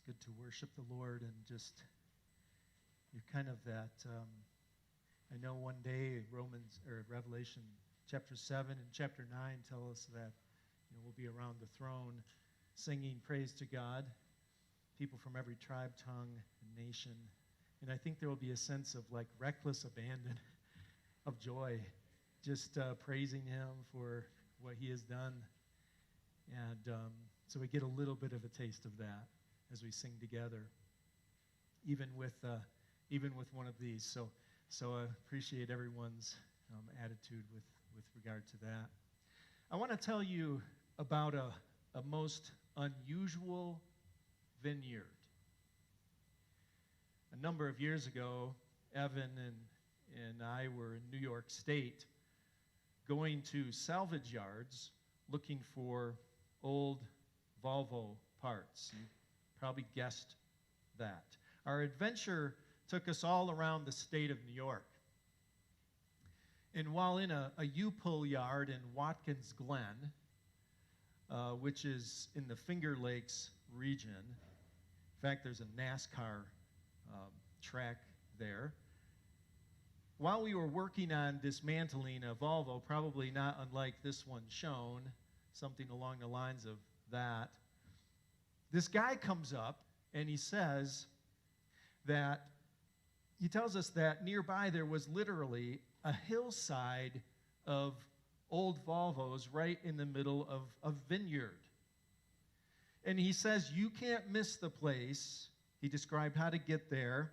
good to worship the Lord and just, you're kind of that, I know one day Revelation chapter 7 and chapter 9 tell us that, we'll be around the throne singing praise to God, people from every tribe, tongue, and nation. And I think there will be a sense of like reckless abandon of joy, just praising him for what he has done. And so we get a little bit of a taste of that as we sing together, even with one of these. So I appreciate everyone's attitude with regard to that. I want to tell you about a most unusual vineyard. A number of years ago, Evan and I were in New York State going to salvage yards looking for old Volvo parts. You probably guessed that. Our adventure took us all around the state of New York. And while in a U-Pull yard in Watkins Glen, which is in the Finger Lakes region, in fact, there's a NASCAR track there. While we were working on dismantling a Volvo, probably not unlike this one shown, something along the lines of that, this guy comes up and he says that, he tells us that nearby there was literally a hillside of old Volvos right in the middle of a vineyard. And he says, you can't miss the place. He described how to get there.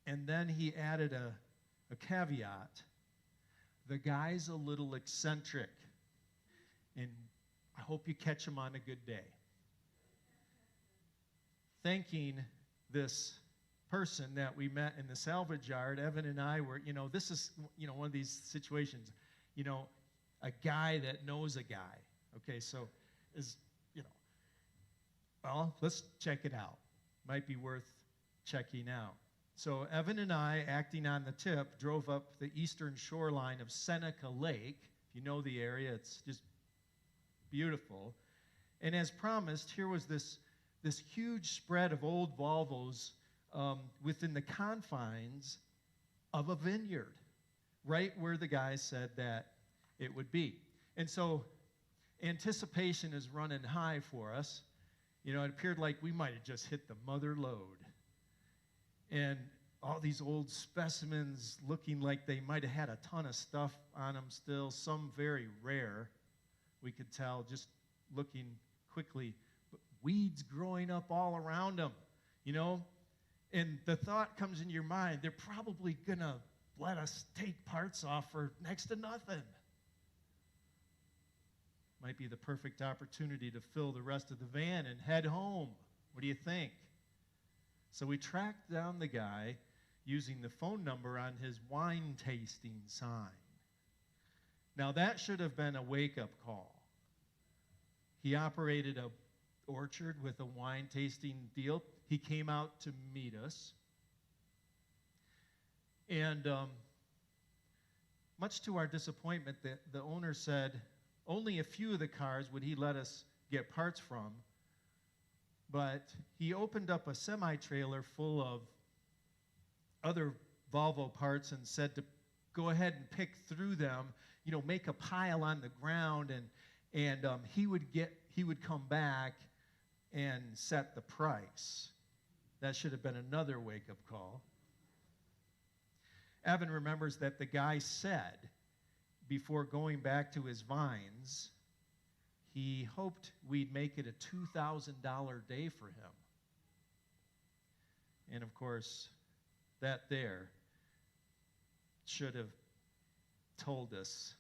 And then he added a caveat. The guy's a little eccentric. And I hope you catch him on a good day. Thanking this person that we met in the salvage yard, Evan and I were, this is, one of these situations, a guy that knows a guy. Okay, so well, let's check it out. Might be worth checking out. So Evan and I, acting on the tip, drove up the eastern shoreline of Seneca Lake. If you know the area, it's just beautiful. And as promised, here was this huge spread of old Volvos within the confines of a vineyard, right where the guy said that it would be. And so anticipation is running high for us. It appeared like we might have just hit the mother lode. And all these old specimens looking like they might have had a ton of stuff on them still, some very rare, we could tell just looking quickly, but weeds growing up all around them, And the thought comes in your mind, they're probably going to let us take parts off for next to nothing. Might be the perfect opportunity to fill the rest of the van and head home. What do you think? So we tracked down the guy using the phone number on his wine tasting sign. Now that should have been a wake-up call. He operated an orchard with a wine tasting deal. He came out to meet us. And much to our disappointment, the owner said only a few of the cars would he let us get parts from. But he opened up a semi-trailer full of other Volvo parts and said to go ahead and pick through them, make a pile on the ground, and he would come back and set the price. That should have been another wake-up call. Evan remembers that the guy said, before going back to his vines, he hoped we'd make it a $2,000 day for him. And of course, that there should have told us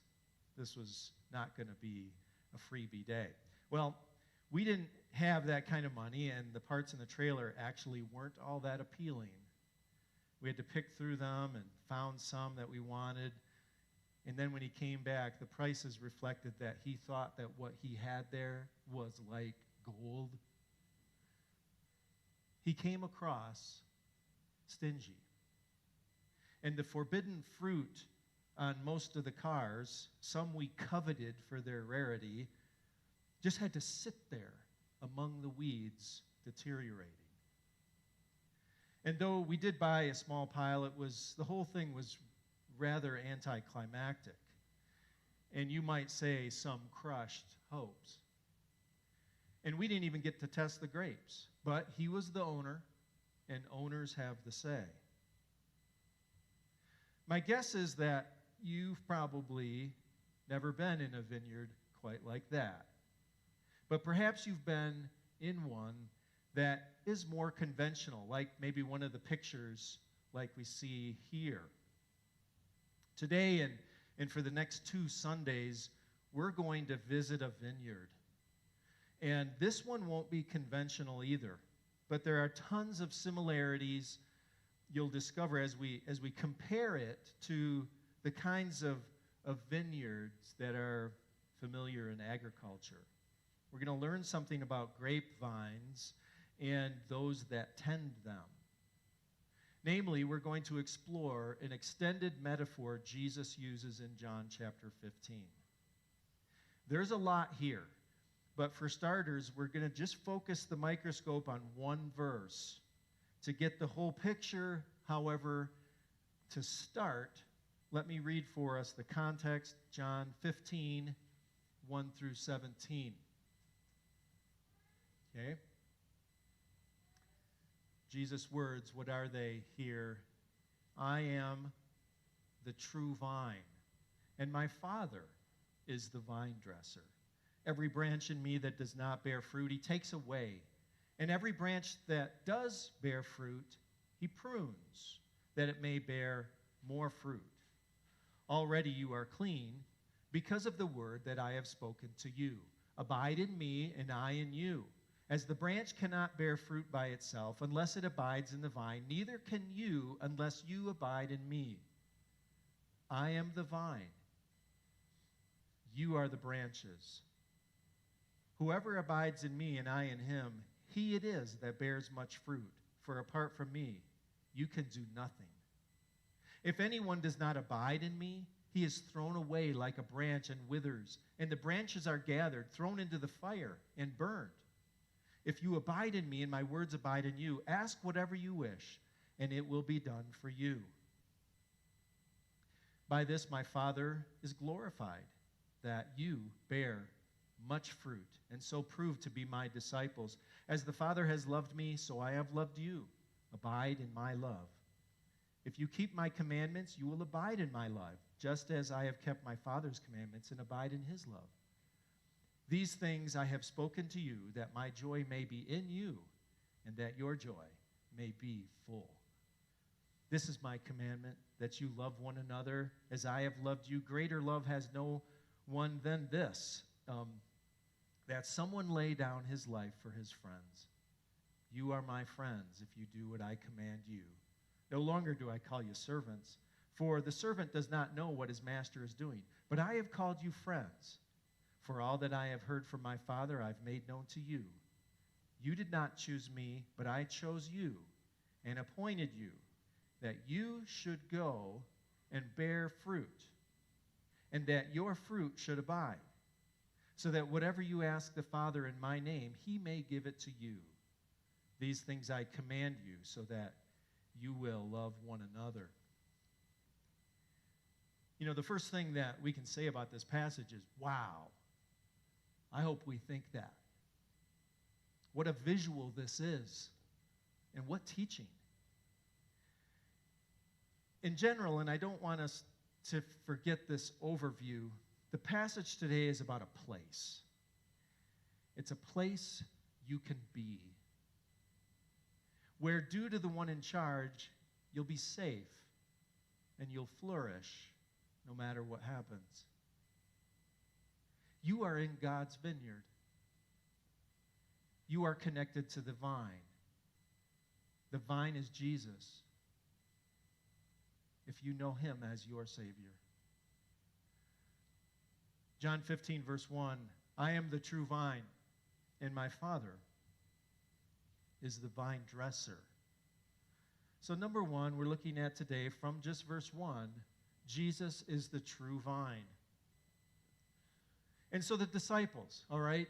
this was not going to be a freebie day. Well, we didn't have that kind of money, and the parts in the trailer actually weren't all that appealing. We had to pick through them and found some that we wanted. And then when he came back, the prices reflected that he thought that what he had there was like gold. He came across stingy. And the forbidden fruit on most of the cars, some we coveted for their rarity, just had to sit there among the weeds, deteriorating. And though we did buy a small pile, the whole thing was rather anticlimactic. And you might say some crushed hopes. And we didn't even get to test the grapes. But he was the owner, and owners have the say. My guess is that you've probably never been in a vineyard quite like that. But perhaps you've been in one that is more conventional, like maybe one of the pictures like we see here. Today and for the next 2 Sundays, we're going to visit a vineyard. And this one won't be conventional either, but there are tons of similarities you'll discover as we compare it to the kinds of vineyards that are familiar in agriculture. We're going to learn something about grapevines and those that tend them. Namely, we're going to explore an extended metaphor Jesus uses in John chapter 15. There's a lot here, but for starters, we're going to just focus the microscope on one verse to get the whole picture. However, to start, let me read for us the context, John 15, 1 through 17. Okay? Jesus' words, what are they here? I am the true vine, and my Father is the vine dresser. Every branch in me that does not bear fruit, he takes away. And every branch that does bear fruit, he prunes, that it may bear more fruit. Already you are clean because of the word that I have spoken to you. Abide in me, and I in you. As the branch cannot bear fruit by itself unless it abides in the vine, neither can you unless you abide in me. I am the vine. You are the branches. Whoever abides in me and I in him, he it is that bears much fruit. For apart from me, you can do nothing. If anyone does not abide in me, he is thrown away like a branch and withers, and the branches are gathered, thrown into the fire, and burned. If you abide in me and my words abide in you, ask whatever you wish, and it will be done for you. By this my Father is glorified, that you bear much fruit, and so prove to be my disciples. As the Father has loved me, so I have loved you. Abide in my love. If you keep my commandments, you will abide in my love, just as I have kept my Father's commandments and abide in his love. These things I have spoken to you, that my joy may be in you, and that your joy may be full. This is my commandment, that you love one another as I have loved you. Greater love has no one than this, that someone lay down his life for his friends. You are my friends if you do what I command you. No longer do I call you servants, for the servant does not know what his master is doing. But I have called you friends. For all that I have heard from my Father I've made known to you. You did not choose me, but I chose you and appointed you, that you should go and bear fruit, and that your fruit should abide, so that whatever you ask the Father in my name, he may give it to you. These things I command you, so that you will love one another. You know, the first thing that we can say about this passage is, wow. I hope we think that. What a visual this is, and what teaching. In general, and I don't want us to forget this overview, the passage today is about a place. It's a place you can be, where due to the one in charge, you'll be safe and you'll flourish no matter what happens. You are in God's vineyard. You are connected to the vine. The vine is Jesus, if you know him as your Savior. John 15, verse 1, I am the true vine, and my Father is the vine dresser. So number one, we're looking at today from just verse 1, Jesus is the true vine. And so the disciples, all right,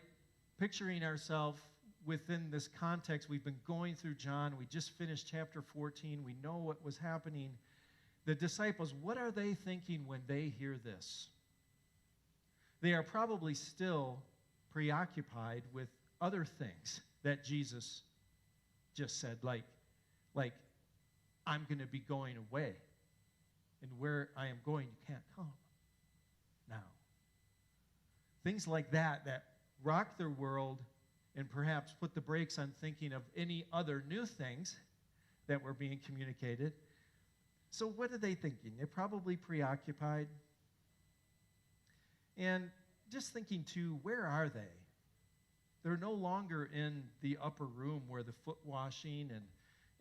picturing ourselves, within this context, we've been going through John. We just finished chapter 14. We know what was happening. The disciples, what are they thinking when they hear this? They are probably still preoccupied with other things that Jesus just said, like I'm going to be going away, and where I am going, you can't come now. Things like that rock their world and perhaps put the brakes on thinking of any other new things that were being communicated. So what are they thinking? They're probably preoccupied. And just thinking, too, where are they? They're no longer in the upper room where the foot washing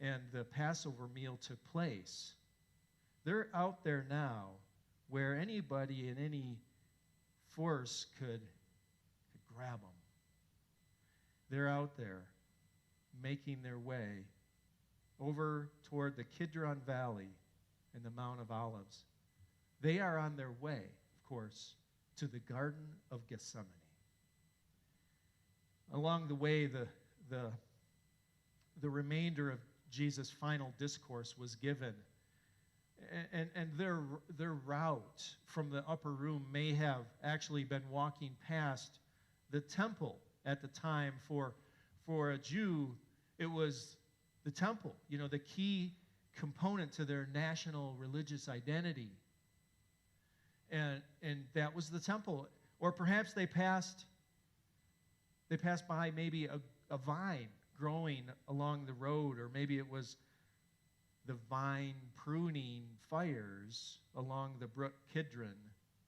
and the Passover meal took place. They're out there now where anybody in any force could grab them. They're out there making their way over toward the Kidron Valley and the Mount of Olives. They are on their way, of course, to the Garden of Gethsemane. Along the way, the remainder of Jesus' final discourse was given. And their route from the upper room may have actually been walking past the temple at the time. For a Jew, it was the temple, the key component to their national religious identity. And that was the temple. Or perhaps they passed by maybe a vine growing along the road, or maybe it was the vine pruning fires along the brook Kidron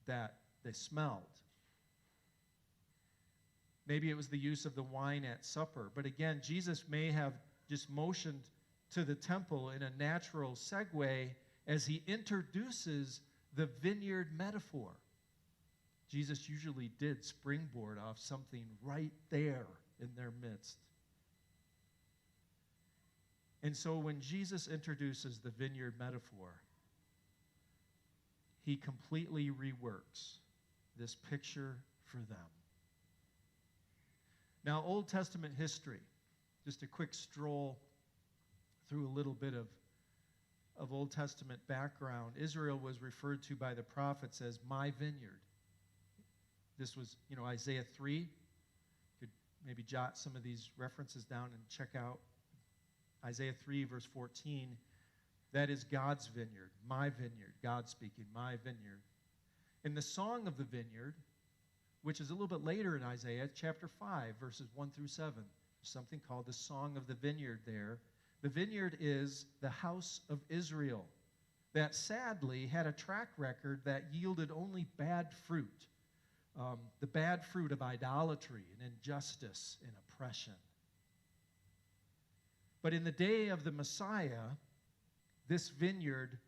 that they smelled. Maybe it was the use of the wine at supper. But again, Jesus may have just motioned to the temple in a natural segue as he introduces the vineyard metaphor. Jesus usually did springboard off something right there in their midst. And so when Jesus introduces the vineyard metaphor, he completely reworks this picture for them. Now, Old Testament history, just a quick stroll through a little bit of Old Testament background. Israel was referred to by the prophets as my vineyard. This was, Isaiah 3. You could maybe jot some of these references down and check out Isaiah 3, verse 14. That is God's vineyard, my vineyard, God speaking, my vineyard. In the Song of the Vineyard, which is a little bit later in Isaiah, chapter 5, verses 1 through 7, there's something called the Song of the Vineyard there. The vineyard is the house of Israel that sadly had a track record that yielded only bad fruit. The bad fruit of idolatry and injustice and oppression. But in the day of the Messiah, this vineyard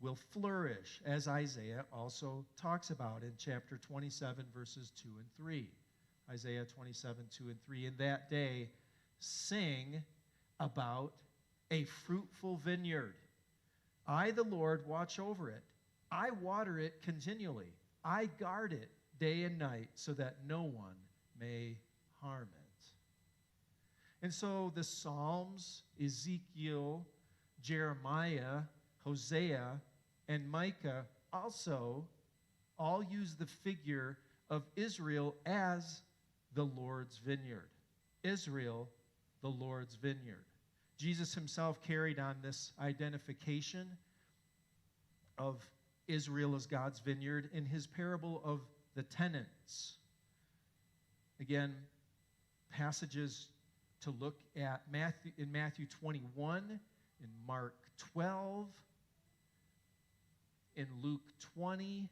will flourish, as Isaiah also talks about in chapter 27, verses 2 and 3. Isaiah 27, 2 and 3. In that day, sing about a fruitful vineyard. I, the Lord, watch over it. I water it continually. I guard it day and night so that no one may harm it. And so the Psalms, Ezekiel, Jeremiah, Hosea, and Micah also all use the figure of Israel as the Lord's vineyard. Israel, the Lord's vineyard. Jesus himself carried on this identification of Israel as God's vineyard in his parable of the tenants. Again, passages to look at in Matthew 21, in Mark 12, in Luke 20.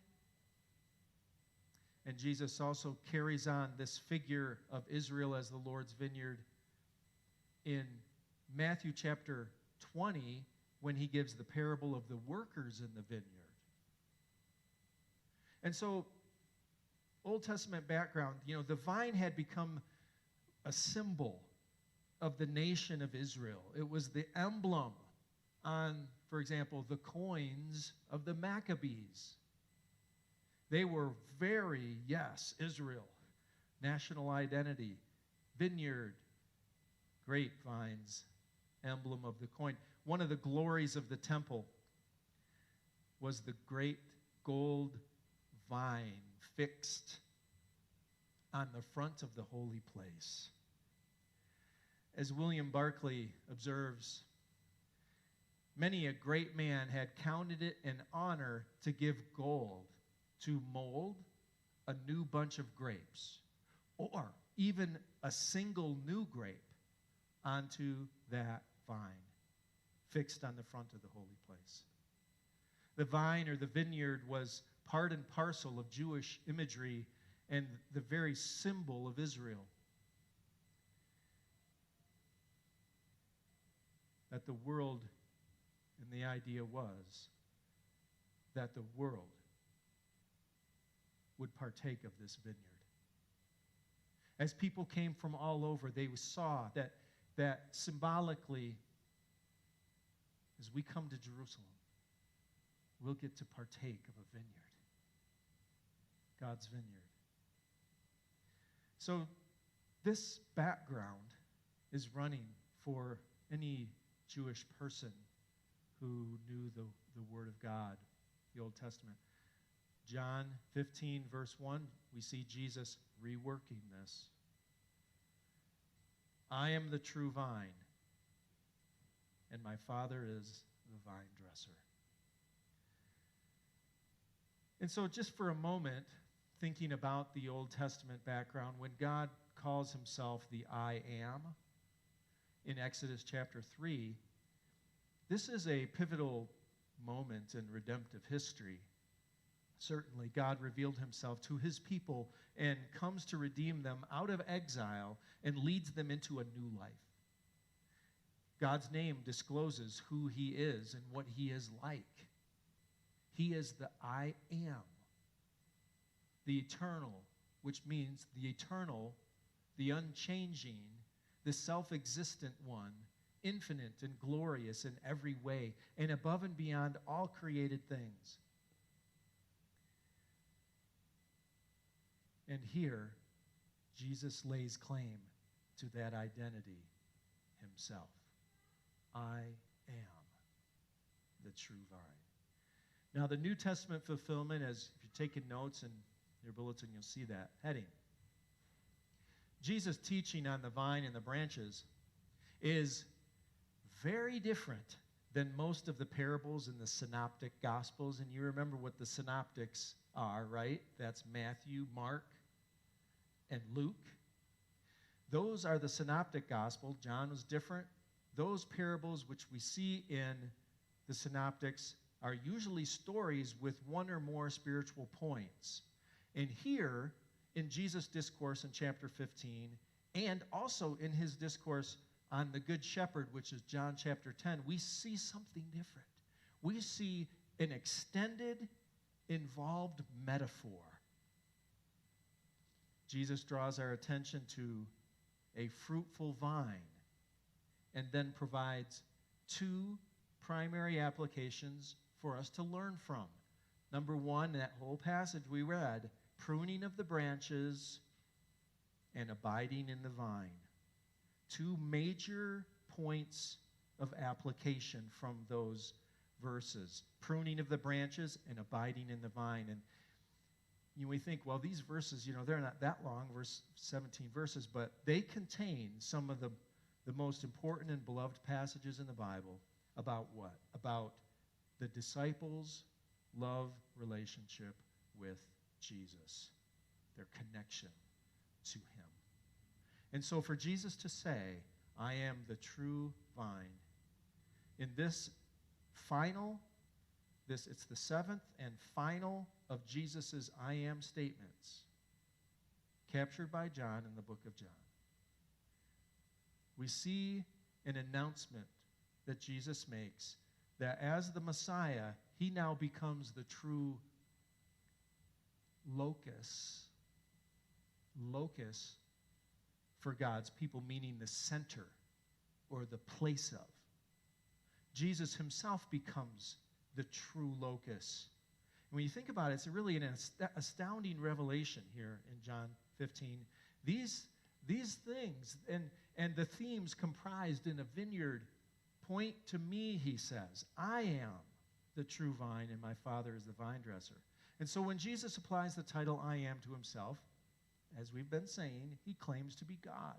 And Jesus also carries on this figure of Israel as the Lord's vineyard in Matthew chapter 20, when he gives the parable of the workers in the vineyard. And so, Old Testament background, the vine had become a symbol of the nation of Israel. It was the emblem on, for example, the coins of the Maccabees. They were very, yes, Israel, national identity, vineyard, grapevines, emblem of the coin. One of the glories of the temple was the great gold vine fixed on the front of the holy place. As William Barclay observes, many a great man had counted it an honor to give gold to mold a new bunch of grapes, or even a single new grape onto that vine fixed on the front of the holy place. The vine or the vineyard was part and parcel of Jewish imagery and the very symbol of Israel. That the world, and the idea was that the world would partake of this vineyard. As people came from all over, they saw that symbolically, as we come to Jerusalem, we'll get to partake of a vineyard, God's vineyard. So this background is running for any Jewish person who knew the Word of God, the Old Testament. John 15, verse 1, we see Jesus reworking this. I am the true vine, and my Father is the vine dresser. And so just for a moment, thinking about the Old Testament background, when God calls himself the I Am in Exodus chapter 3, this is a pivotal moment in redemptive history. Certainly, God revealed himself to his people and comes to redeem them out of exile and leads them into a new life. God's name discloses who he is and what he is like. He is the I Am, the eternal, which means the eternal, the unchanging, the self-existent one, infinite and glorious in every way, and above and beyond all created things. And here, Jesus lays claim to that identity himself. I am the true vine. Now, the New Testament fulfillment, as if you're taking notes in your bulletin, you'll see that heading. Jesus' teaching on the vine and the branches is very different than most of the parables in the synoptic gospels. And you remember what the synoptics are, right? That's Matthew, Mark, and Luke. Those are the synoptic gospel. John was different. Those parables which we see in the synoptics are usually stories with one or more spiritual points. And here, in Jesus' discourse in chapter 15, and also in his discourse on the Good Shepherd, which is John chapter 10, we see something different. We see an extended, involved metaphor. Jesus draws our attention to a fruitful vine and then provides two primary applications for us to learn from. Number one, that whole passage we read, pruning of the branches and abiding in the vine. Two major points of application from those verses. Pruning of the branches and abiding in the vine. And we think, well, these verses, they're not that long, 17 verses, but they contain some of the most important and beloved passages in the Bible about what? About the disciples' love relationship with Jesus, their connection to him. And so for Jesus to say, I am the true vine, in this final, it's the seventh and final of Jesus' I am statements, captured by John in the book of John. We see an announcement that Jesus makes that as the Messiah, he now becomes the true locus for God's people, meaning the center or the place of. Jesus himself becomes the true locus. And when you think about it, it's really an astounding revelation here in John 15. These things, and And the themes comprised in a vineyard point to me, he says. I am the true vine, and my Father is the vine dresser. And so when Jesus applies the title I am to himself, as we've been saying, he claims to be God.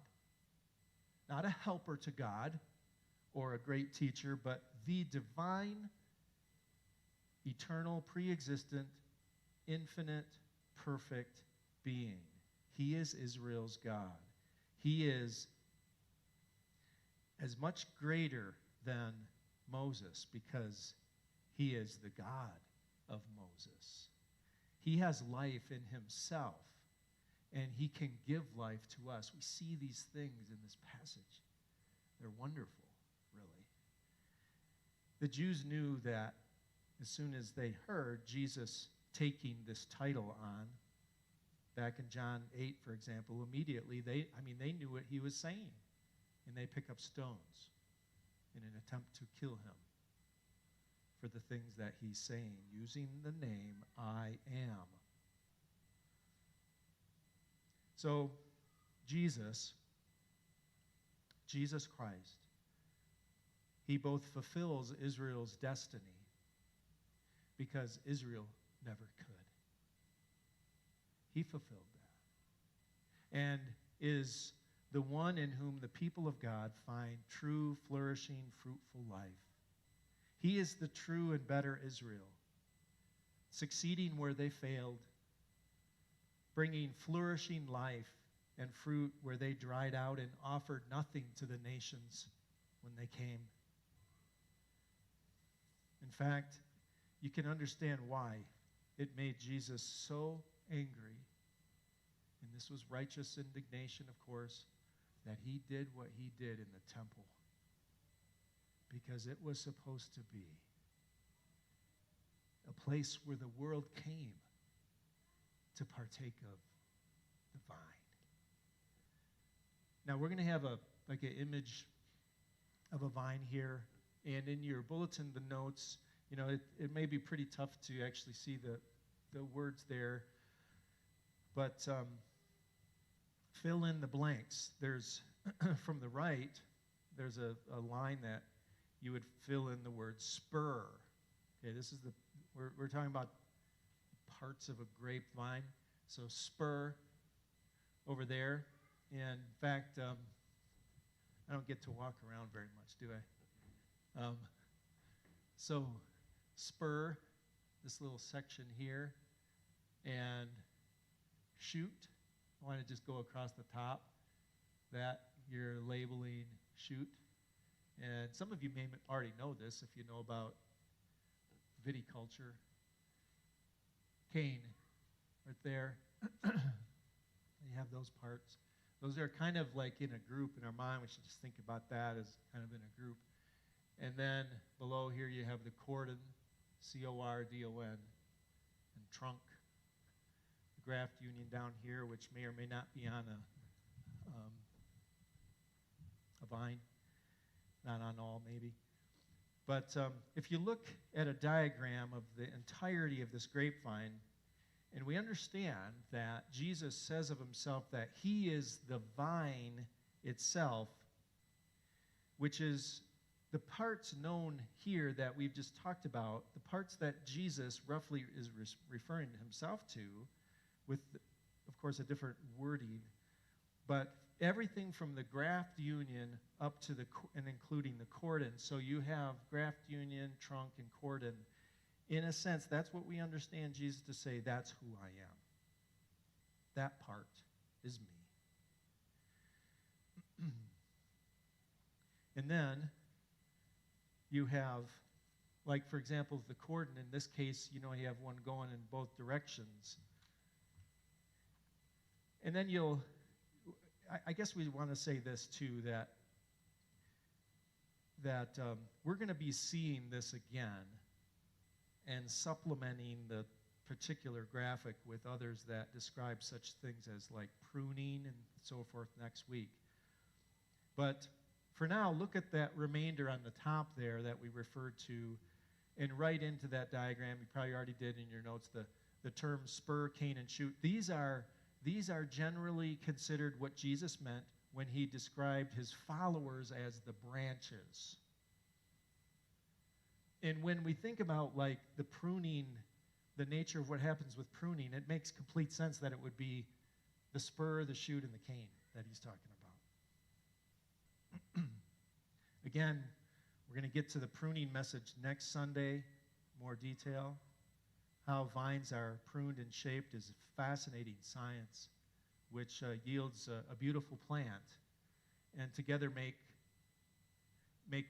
Not a helper to God or a great teacher, but the divine, eternal, pre-existent, infinite, perfect being. He is Israel's God. He is as much greater than Moses because he is the God of Moses. He has life in himself, and he can give life to us. We see these things in this passage. They're wonderful, really. The Jews knew that as soon as they heard Jesus taking this title on, back in John 8, for example, immediately, they knew what he was saying. And they pick up stones in an attempt to kill him for the things that he's saying, using the name I am. So, Jesus Christ, he both fulfills Israel's destiny because Israel never could. He fulfilled that. And is the one in whom the people of God find true, flourishing, fruitful life. He is the true and better Israel, succeeding where they failed, bringing flourishing life and fruit where they dried out and offered nothing to the nations when they came. In fact, you can understand why it made Jesus so angry, and this was righteous indignation, of course, that he did what he did in the temple, because it was supposed to be a place where the world came to partake of the vine. Now we're going to have an image of a vine here, and in your bulletin, the notes, it may be pretty tough to actually see the words there, but fill in the blanks. There's, from the right, there's a line that you would fill in the word spur. Okay, this is we're talking about parts of a grapevine. So spur over there. And in fact, I don't get to walk around very much, do I? So spur, this little section here, and shoot. I want to just go across the top. That you're labeling shoot. And some of you may already know this if you know about viticulture. Cane, right there. You have those parts. Those are kind of like in a group in our mind. We should just think about that as kind of in a group. And then below here you have the cordon, C-O-R-D-O-N, and trunk. The graft union down here, which may or may not be on a vine. Not on all, maybe. But if you look at a diagram of the entirety of this grapevine, and we understand that Jesus says of himself that he is the vine itself, which is the parts known here that we've just talked about, the parts that Jesus roughly is referring to himself to, with, of course, a different wording, but everything from the graft union up to and including the cordon. So you have graft union, trunk, and cordon. In a sense, that's what we understand Jesus to say, that's who I am. That part is me. And then you have, like, for example, the cordon. In this case, you have one going in both directions. And then I guess we want to say this too, that we're going to be seeing this again and supplementing the particular graphic with others that describe such things as like pruning and so forth next week. But for now, look at that remainder on the top there that we referred to, and write into that diagram, you probably already did in your notes, the terms spur, cane, and shoot. These are generally considered what Jesus meant when he described his followers as the branches. And when we think about like the pruning, the nature of what happens with pruning, it makes complete sense that it would be the spur, the shoot, and the cane that he's talking about. Again, we're going to get to the pruning message next Sunday, more detail. How vines are pruned and shaped is fascinating science, which yields a beautiful plant, and together make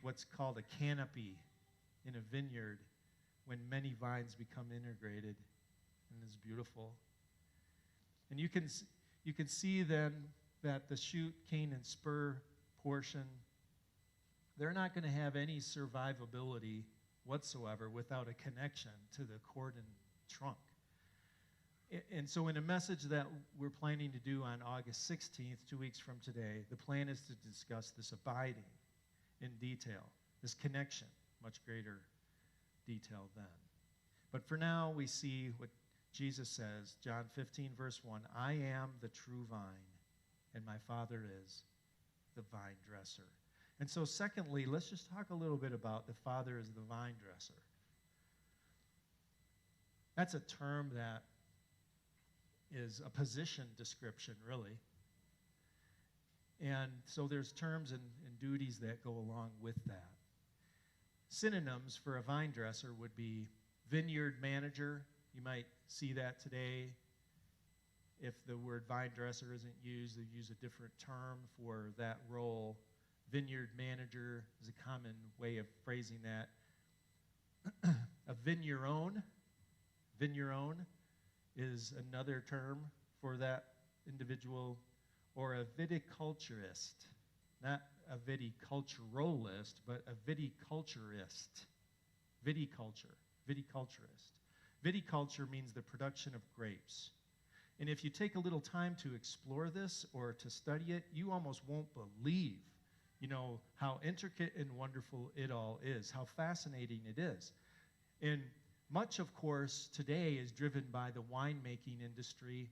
what's called a canopy in a vineyard when many vines become integrated, and it's beautiful. And you can see then that the shoot, cane, and spur portion, they're not going to have any survivability whatsoever without a connection to the cord and trunk. And so in a message that we're planning to do on August 16th, 2 weeks from today, the plan is to discuss this abiding in detail, this connection, much greater detail then. But for now, we see what Jesus says, John 15, verse 1, I am the true vine, and my Father is the vine dresser. And so secondly, let's just talk a little bit about the Father as the vine dresser. That's a term that is a position description, really. And so there's terms and duties that go along with that. Synonyms for a vine dresser would be vineyard manager. You might see that today. If the word vine dresser isn't used, they use a different term for that role. Vineyard manager is a common way of phrasing that. A vigneron is another term for that individual, or a viticulturist, not a viticulturalist, but a viticulturist. Viticulturist. Viticulture means the production of grapes. And if you take a little time to explore this or to study it, you almost won't believe, how intricate and wonderful it all is, how fascinating it is. And much, of course, today is driven by the winemaking industry.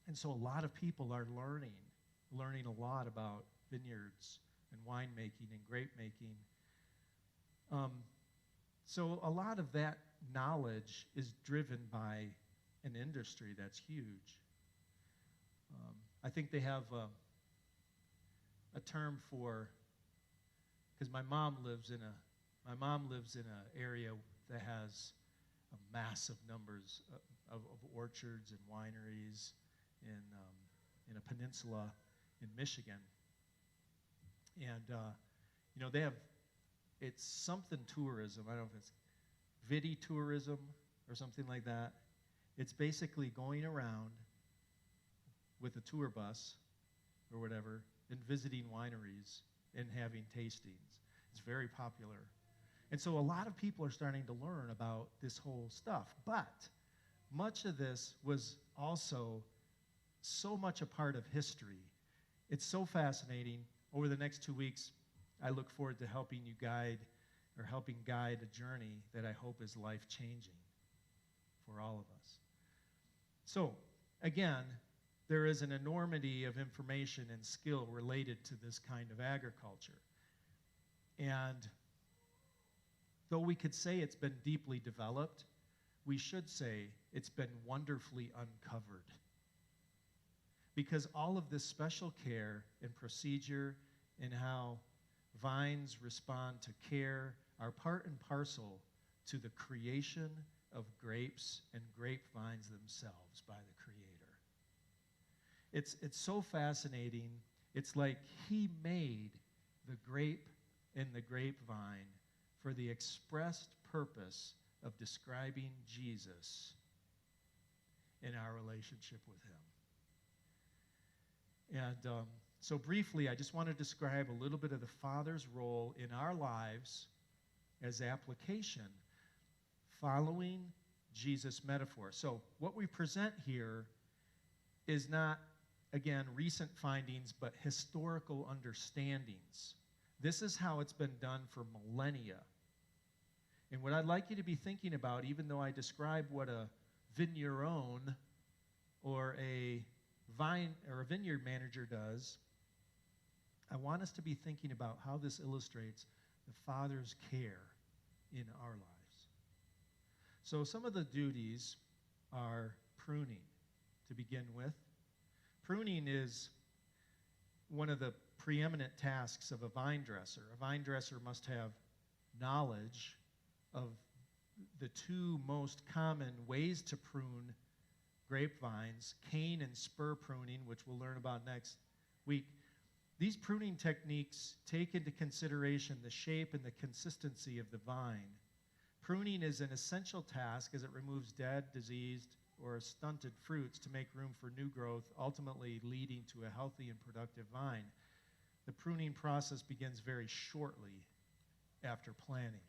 And so a lot of people are learning a lot about vineyards and winemaking and grape making. So a lot of that knowledge is driven by an industry that's huge. I think they have a term for, because my mom lives in an area that has massive numbers of orchards and wineries in a peninsula in Michigan. And, they have, it's something tourism. I don't know if it's viti-tourism or something like that. It's basically going around with a tour bus or whatever and visiting wineries and having tastings. It's very popular. And so a lot of people are starting to learn about this whole stuff. But much of this was also so much a part of history. It's so fascinating. Over the next 2 weeks, I look forward to helping guide a journey that I hope is life-changing for all of us. So, again, there is an enormity of information and skill related to this kind of agriculture. And though we could say it's been deeply developed, we should say it's been wonderfully uncovered. Because all of this special care and procedure and how vines respond to care are part and parcel to the creation of grapes and grapevines themselves by the Creator. It's so fascinating. It's like He made the grape and the grapevine for the expressed purpose of describing Jesus in our relationship with Him. And so briefly, I just want to describe a little bit of the Father's role in our lives as application, following Jesus' metaphor. So what we present here is not, again, recent findings, but historical understandings. This is how it's been done for millennia. And what I'd like you to be thinking about, even though I describe what a vigneron or a vine or a vineyard manager does, I want us to be thinking about how this illustrates the Father's care in our lives. So some of the duties are pruning to begin with. Pruning is one of the preeminent tasks of a vine dresser. A vine dresser must have knowledge of the two most common ways to prune grapevines, cane and spur pruning, which we'll learn about next week. These pruning techniques take into consideration the shape and the consistency of the vine. Pruning is an essential task as it removes dead, diseased, or stunted fruits to make room for new growth, ultimately leading to a healthy and productive vine. The pruning process begins very shortly after planting.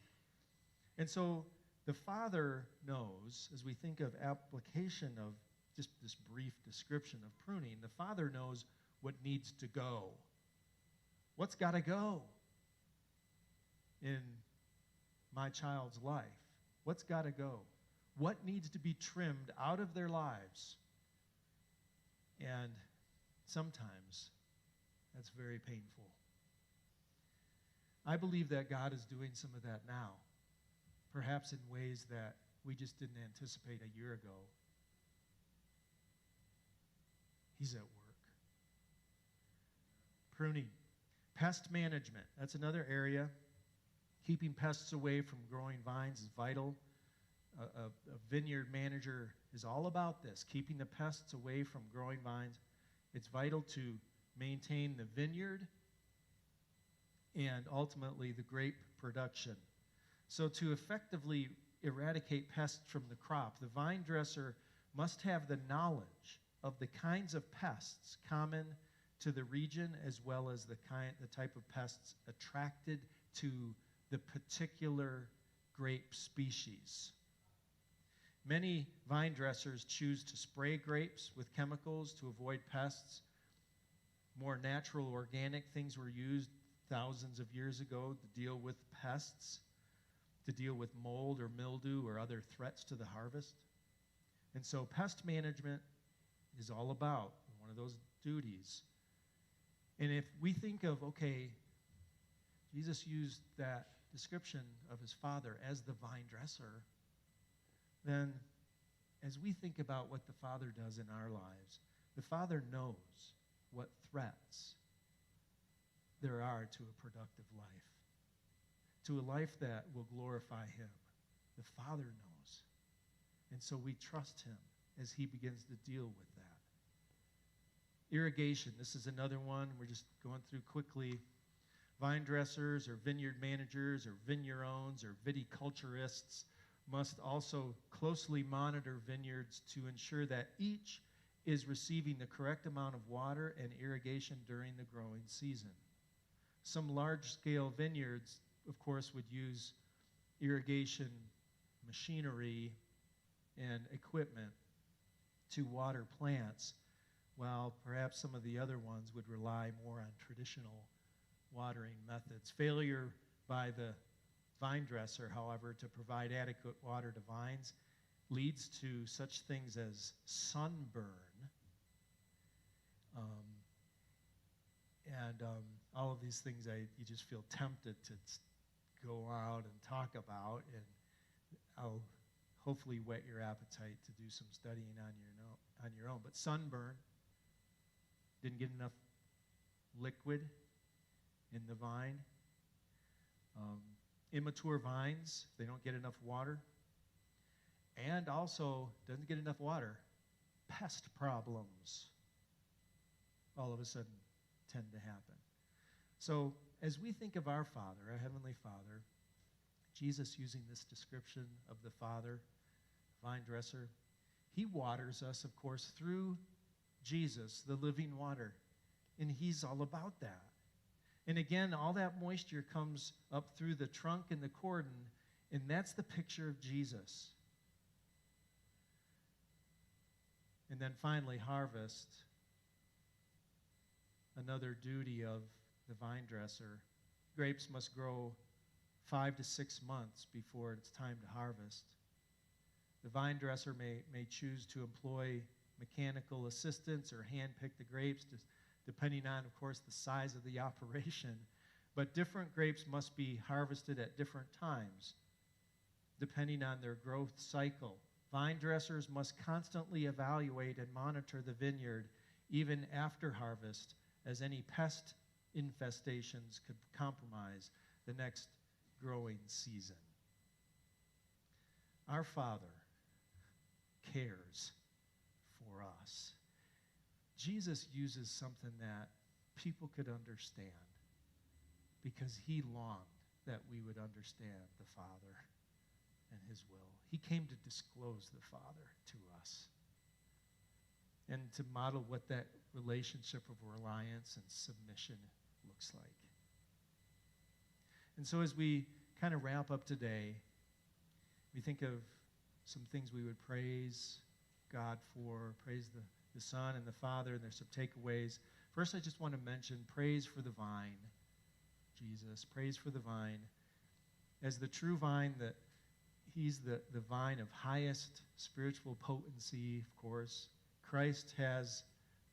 And so the Father knows, as we think of application of just this brief description of pruning, the Father knows what needs to go. What's got to go in my child's life? What's got to go? What needs to be trimmed out of their lives? And sometimes that's very painful. I believe that God is doing some of that now, perhaps in ways that we just didn't anticipate a year ago. He's at work. Pruning. Pest management. That's another area. Keeping pests away from growing vines is vital. A vineyard manager is all about this, keeping the pests away from growing vines. It's vital to maintain the vineyard and ultimately the grape production. So to effectively eradicate pests from the crop, the vine dresser must have the knowledge of the kinds of pests common to the region, as well as the type of pests attracted to the particular grape species. Many vine dressers choose to spray grapes with chemicals to avoid pests. More natural, organic things were used thousands of years ago to deal with pests, to deal with mold or mildew or other threats to the harvest. And so pest management is all about one of those duties. And if we think of, okay, Jesus used that description of his Father as the vine dresser, then as we think about what the Father does in our lives, the Father knows what threats there are to a productive life, to a life that will glorify him. The Father knows. And so we trust him as he begins to deal with that. Irrigation, this is another one. We're just going through quickly. Vine dressers or vineyard managers or vignerons or viticulturists must also closely monitor vineyards to ensure that each is receiving the correct amount of water and irrigation during the growing season. Some large-scale vineyards, of course, would use irrigation machinery and equipment to water plants, while perhaps some of the other ones would rely more on traditional watering methods. Failure by the vine dresser, however, to provide adequate water to vines leads to such things as sunburn and all of these things you just feel tempted to go out and talk about, and I'll hopefully whet your appetite to do some studying on your own. But sunburn, didn't get enough liquid in the vine. Immature vines, they don't get enough water. And also, doesn't get enough water, pest problems all of a sudden tend to happen. So as we think of our Father, our Heavenly Father, Jesus using this description of the Father, vine dresser, he waters us, of course, through Jesus, the living water. And he's all about that. And again, all that moisture comes up through the trunk and the cordon, and that's the picture of Jesus. And then finally, harvest, another duty of the vine dresser. Grapes must grow 5 to 6 months before it's time to harvest. The vine dresser may choose to employ mechanical assistants or hand-pick the grapes depending on, of course, the size of the operation. But different grapes must be harvested at different times, depending on their growth cycle. Vine dressers must constantly evaluate and monitor the vineyard even after harvest, as any pest infestations could compromise the next growing season. Our Father cares for us. Jesus uses something that people could understand because he longed that we would understand the Father and his will. He came to disclose the Father to us and to model what that relationship of reliance and submission looks like. And so as we kind of wrap up today, we think of some things we would praise God for, praise the Son and the Father, and there's some takeaways. First, I just want to mention praise for the vine, Jesus. Praise for the vine. As the true vine, that he's the vine of highest spiritual potency, of course. Christ has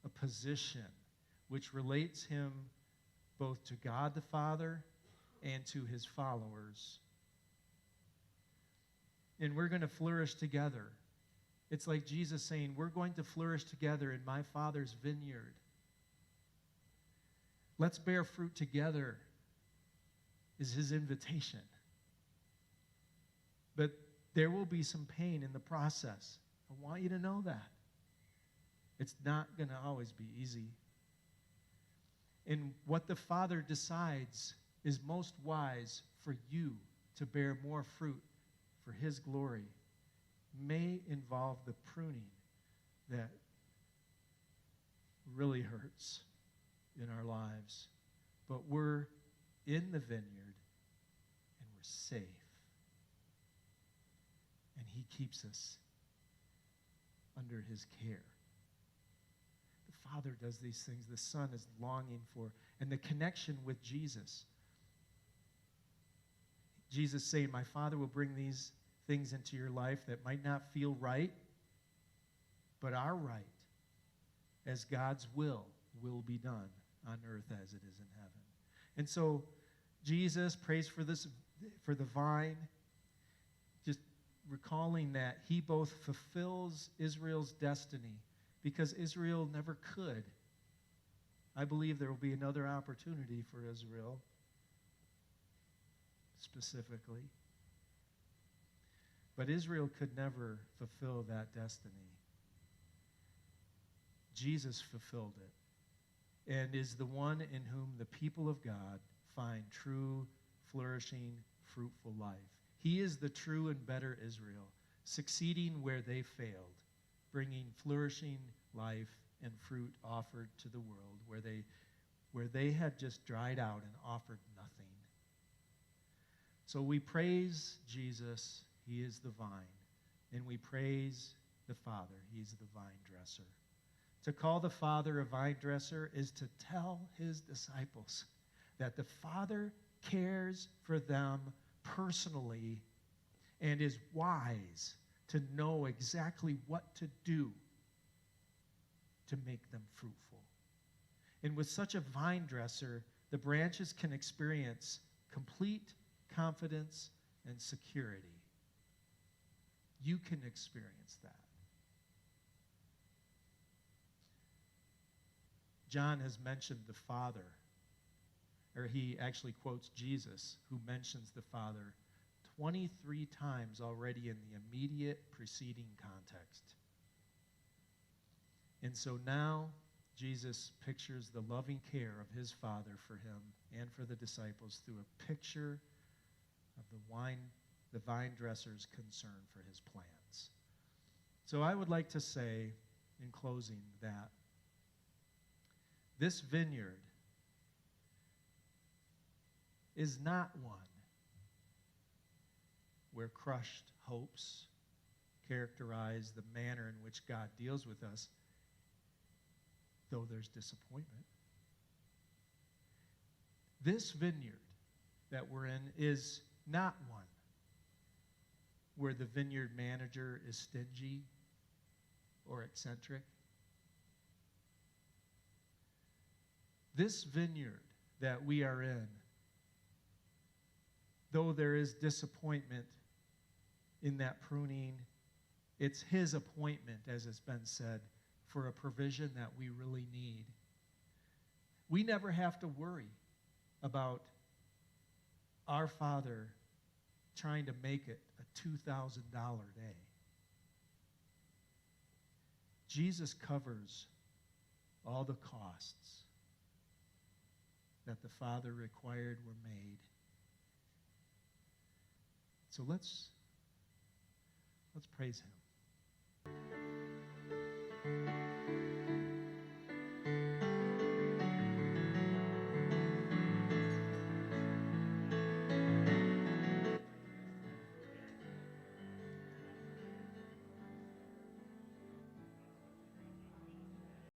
a position which relates him both to God the Father and to his followers. And we're going to flourish together. It's like Jesus saying, we're going to flourish together in my Father's vineyard. Let's bear fruit together is his invitation. But there will be some pain in the process. I want you to know that. It's not going to always be easy. And what the Father decides is most wise for you to bear more fruit for his glory may involve the pruning that really hurts in our lives. But we're in the vineyard and we're safe. And he keeps us under his care. The Father does these things. The Son is longing for, and the connection with Jesus. Jesus saying, my Father will bring these things into your life that might not feel right, but are right, as God's will be done on earth as it is in heaven. And so Jesus prays for the vine, just recalling that he both fulfills Israel's destiny, because Israel never could. I believe there will be another opportunity for Israel, specifically. But Israel could never fulfill that destiny. Jesus fulfilled it and is the one in whom the people of God find true, flourishing, fruitful life. He is the true and better Israel, succeeding where they failed, bringing flourishing life and fruit offered to the world where they had just dried out and offered nothing. So we praise Jesus. He is the vine. And we praise the Father. He's the vine dresser. To call the Father a vine dresser is to tell his disciples that the Father cares for them personally and is wise to know exactly what to do to make them fruitful. And with such a vine dresser, the branches can experience complete confidence and security. You can experience that. John has mentioned the Father, or he actually quotes Jesus, who mentions the Father 23 times already in the immediate preceding context. And so now Jesus pictures the loving care of his Father for him and for the disciples through a picture of the vine dresser's concern for his plans. So I would like to say in closing that this vineyard is not one where crushed hopes characterize the manner in which God deals with us, though there's disappointment. This vineyard that we're in is not one where the vineyard manager is stingy or eccentric. This vineyard that we are in, though there is disappointment in that pruning, it's his appointment, as it's been said, for a provision that we really need. We never have to worry about our Father trying to make it a $2,000 day. Jesus covers all the costs that the Father required were made. So let's praise him.